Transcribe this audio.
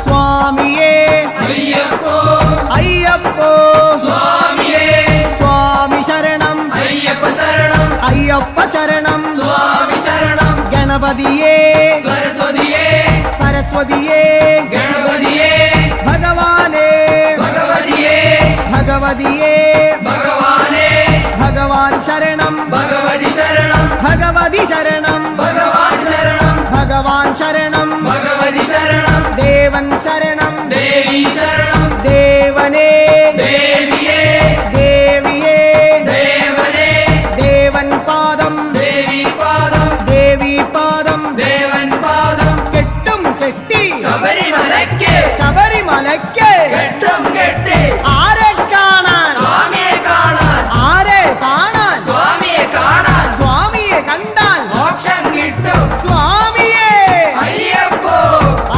സ്വാമിയേ അയ്യപ്പോ അയ്യപ്പോ സ്വാമിയേ സ്വാമി ശരണം അയ്യപ്പ ശരണം അയ്യപ്പ ശരണം സ്വാമി ശരണം ഗണപതിയേ സരസ്വതിയേ സരസ്വതിയേ ഗണപതിയേ ഭഗവാനേ ഭഗവതിയേ ഭഗവതിയേ ഭഗവാനേ ഭഗവാൻ ശരണം ഭഗവതി ശരണം ഭഗവതി ശരണം ഭഗവാൻ ശരണം ഭഗവാൻ ശരണം ഭഗവതി ശരണം ദേവൻ ശരണം ദേവി ശരണം ദേവനേ ദേവിയേ ദേവിയേ ദേവനേ ദേവൻ പാദം ദേവി പാദം ദേവി പാദം ദേവൻ പാദം കെട്ടും കെട്ടി ശബരിമലയ്ക്ക് ശബരിമലയ്ക്ക് കെട്ടും കെട്ടി ആരെ